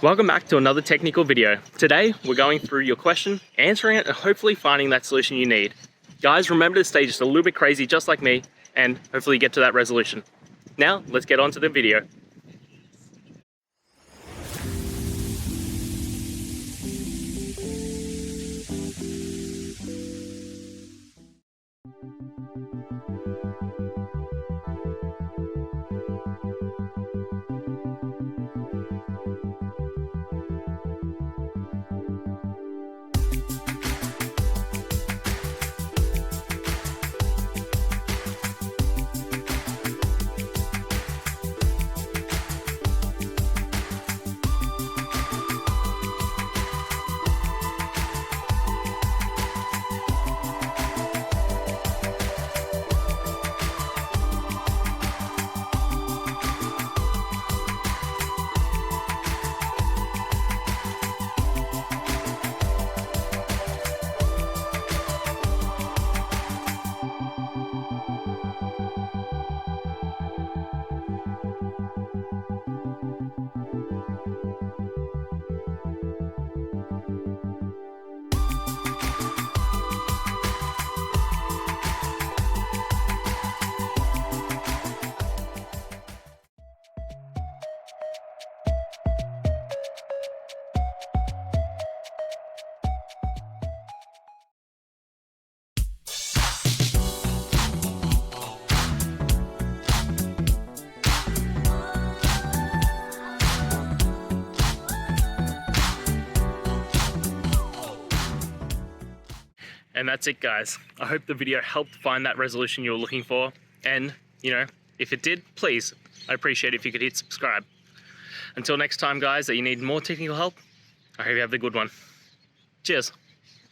Welcome back to another technical video. Today, we're going through your question, answering it, and hopefully finding that solution you need. Guys, remember to stay just a little bit crazy, just like me, and hopefully get to that resolution. Now, let's get on to the video. And that's it, guys. I hope the video helped find that resolution you were looking for. And, if it did, please, I'd appreciate it if you could hit subscribe. Until next time, guys, that you need more technical help, I hope you have the good one. Cheers.